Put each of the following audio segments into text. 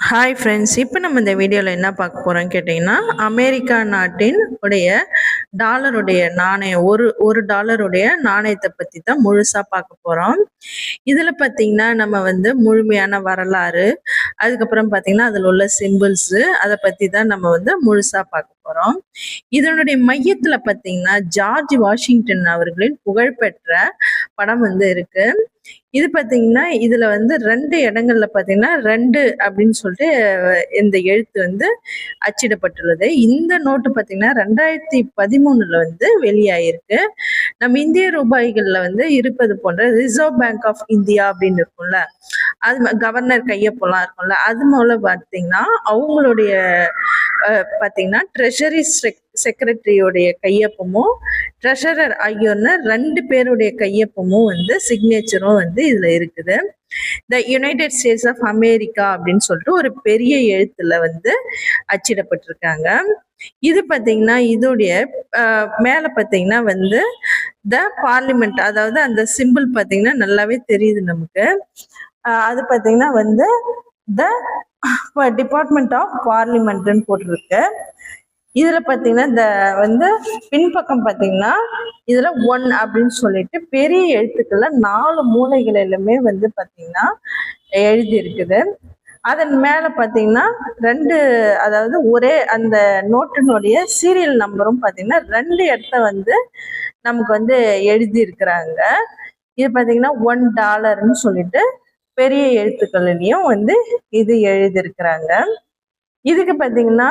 Hi friends, இப்போ நம்ம இந்த வீடியோவில் என்ன பார்க்க போகிறோம்னு கேட்டிங்கன்னா, அமெரிக்கா நாட்டின் உடைய டாலருடைய நாணயம் ஒரு டாலருடைய நாணயத்தை பற்றி தான் முழுசாக பார்க்க போகிறோம். இதில் பார்த்திங்கன்னா நம்ம முழுமையான வரலாறு, அதுக்கப்புறம் பார்த்திங்கன்னா அதில் உள்ள சிம்பிள்ஸு, அதை பற்றி தான் நம்ம முழுசாக பார்க்க போகிறோம். இதனுடைய மையத்தில் பார்த்திங்கன்னா ஜார்ஜ் வாஷிங்டன் அவர்களின் புகழ்பெற்ற படம் இருக்கு. இது பார்த்தீங்கன்னா இதுல 2 இடங்கள்ல பார்த்தீங்கன்னா 2 அப்படின்னு சொல்லிட்டு இந்த எழுத்து அச்சிடப்பட்டுள்ளது. இந்த நோட்டு பார்த்தீங்கன்னா 2013 வெளியாயிருக்கு. நம்ம இந்திய ரூபாய்கள்ல இருப்பது போன்ற ரிசர்வ் பேங்க் ஆஃப் இந்தியா அப்படின்னு இருக்கும்ல, அது கவர்னர் கையொப்பம்லாம் இருக்கும்ல, அது மூலம் பார்த்தீங்கன்னா அவங்களுடைய பார்த்தீங்கன்னா ட்ரெஷரி செக்ரட்டரியோடைய கையொப்பமும் ட்ரெஷரர் ஆகியோர்னு 2 பேருடைய கையொப்பமும் சிக்னேச்சரும் இதுல இருக்குது. The United States of America அப்படின்னு சொல்லிட்டு ஒரு பெரிய எழுத்துல அச்சிடப்பட்டிருக்காங்க. இது பார்த்தீங்கன்னா இதோடைய மேல பார்த்தீங்கன்னா த பார்லிமெண்ட், அதாவது அந்த சிம்பிள் பார்த்தீங்கன்னா நல்லாவே தெரியுது நமக்கு. அது பார்த்தீங்கன்னா த டிபார்ட்மெண்ட் ஆஃப் பார்லிமெண்ட்னு போட்டிருக்கு. இதுல பாத்தீங்கன்னா இந்த பின்பக்கம் பாத்தீங்கன்னா இதுல 1 அப்படின்னு சொல்லிட்டு பெரிய எழுத்துக்கள்ல 4 மூலைகளிலுமே பாத்தீங்கன்னா எழுதி இருக்குது. அதன் மேல பாத்தீங்கன்னா 2, அதாவது ஒரே அந்த நோட்டினுடைய சீரியல் நம்பரும் பாத்தீங்கன்னா 2 இடத்த நமக்கு எழுதி இருக்கிறாங்க. இது பாத்தீங்கன்னா $1 சொல்லிட்டு பெரிய எழுத்துக்கள்லயும் இது எழுதியிருக்கிறாங்க. இதுக்கு பாத்தீங்கன்னா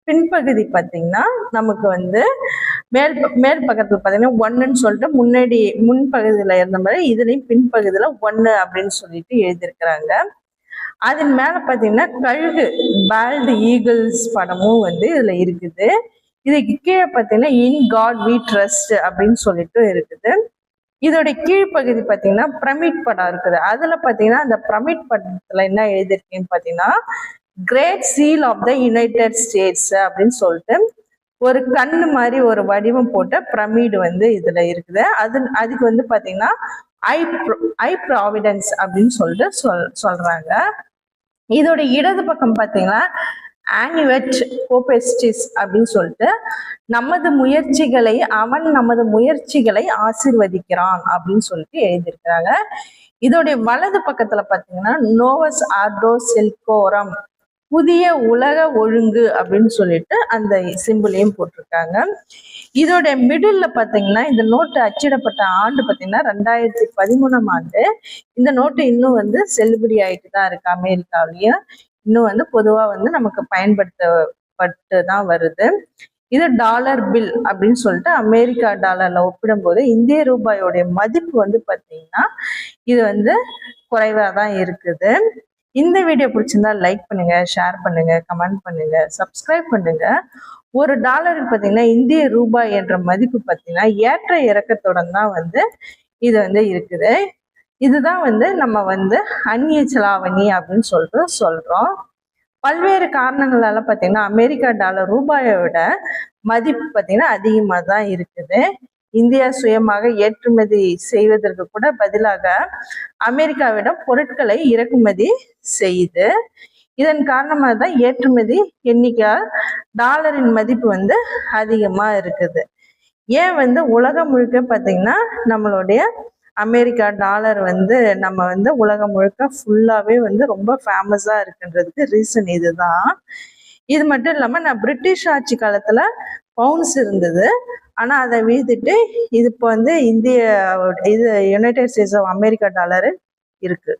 பின்பகுதி பார்த்தீங்கன்னா நமக்கு மேல் பக்கத்துல பார்த்தீங்கன்னா 1ன்னு சொல்லிட்டு முன்பகுதியில இருந்த மாதிரி இதுலயும் பின்பகுதியில 1 அப்படின்னு சொல்லிட்டு எழுதியிருக்கிறாங்க. அதன் மேல பார்த்தீங்கன்னா கழுகு பால்டு ஈகிள்ஸ் படமும் இதுல இருக்குது. இதுக்கு கீழே பார்த்தீங்கன்னா இன் காட் வி ட்ரஸ்ட் அப்படின்னு சொல்லிட்டு இருக்குது. இதோட கீழ்ப்பகுதி பார்த்தீங்கன்னா பிரமிட் படம் இருக்குது. அதுல பார்த்தீங்கன்னா அந்த பிரமிட் படத்துல என்ன எழுதியிருக்கேன்னு பார்த்தீங்கன்னா great seal of the United States அப்படின்னு சொல்லிட்டு ஒரு கண்ணு மாதிரி ஒரு வடிவம் போட்ட பிரமிடு இதுல இருக்குது. அதுக்கு பாத்தீங்கன்னா ஐ ப்ராவிடன்ஸ் அப்படின்னு சொல்லிட்டு சொல்றாங்க. இதோட இடது பக்கம் பாத்தீங்கன்னா ஆனிவெட் கோபெஸ்டிஸ் அப்படின்னு சொல்லிட்டு அவன் நமது முயற்சிகளை ஆசீர்வதிக்கிறான் அப்படின்னு சொல்லிட்டு எழுதியிருக்கிறாங்க. இதோடைய வலது பக்கத்துல பாத்தீங்கன்னா நோவஸ் ஆர்டோ செல்கோரம், புதிய உலக ஒழுங்கு அப்படின்னு சொல்லிட்டு அந்த சிம்பிளையும் போட்டிருக்காங்க. இதோட மிடில் பாத்தீங்கன்னா இந்த நோட்டு அச்சிடப்பட்ட ஆண்டு பாத்தீங்கன்னா 2013 இந்த நோட்டு இன்னும் செல்லுபடி ஆயிட்டு தான் இருக்கு. அமெரிக்காவிலயும் இன்னும் பொதுவா நமக்கு பயன்படுத்தப்பட்டு தான் வருது. இது டாலர் பில் அப்படின்னு சொல்லிட்டு அமெரிக்கா டாலர்ல ஒப்பிடும்போது இந்திய ரூபாயோடைய மதிப்பு பாத்தீங்கன்னா இது குறைவா தான் இருக்குது. இந்த வீடியோ பிடிச்சிருந்தா லைக் பண்ணுங்க, ஷேர் பண்ணுங்க, கமெண்ட் பண்ணுங்க, சப்ஸ்கிரைப் பண்ணுங்க. ஒரு டாலருக்கு பார்த்தீங்கன்னா இந்திய ரூபாய் என்ற மதிப்பு பார்த்தீங்கன்னா ஏற்ற இறக்கத்துடன் தான் இது இருக்குது. இதுதான் நம்ம அந்நிய செலாவணி அப்படின்னு சொல்லிட்டு சொல்றோம். பல்வேறு காரணங்களால பார்த்தீங்கன்னா அமெரிக்கா டாலர் ரூபாயை விட மதிப்பு பார்த்தீங்கன்னா அதிகமாக தான் இருக்குது. இந்தியா சுயமாக ஏற்றுமதி செய்வதற்கு கூட பதிலாக அமெரிக்காவிடம் பொருட்களை இறக்குமதி செய்யுது. இதன் காரணமாக தான் ஏற்றுமதி எண்ணிக்கை டாலரின் மதிப்பு அதிகமா இருக்குது. ஏன் உலகம் முழுக்க பார்த்தீங்கன்னா நம்மளுடைய அமெரிக்கா டாலர் நம்ம உலகம் முழுக்க ஃபுல்லாவே ரொம்ப ஃபேமஸா இருக்குன்றதுக்கு ரீசன் இதுதான். இது மட்டும் இல்லாம நான் பிரிட்டிஷ் ஆட்சி காலத்துல பவுன்ஸ் இருந்தது, ஆனா அதை வீழ்த்திட்டு இது இப்போ இந்திய United States of America dollar இருக்கு.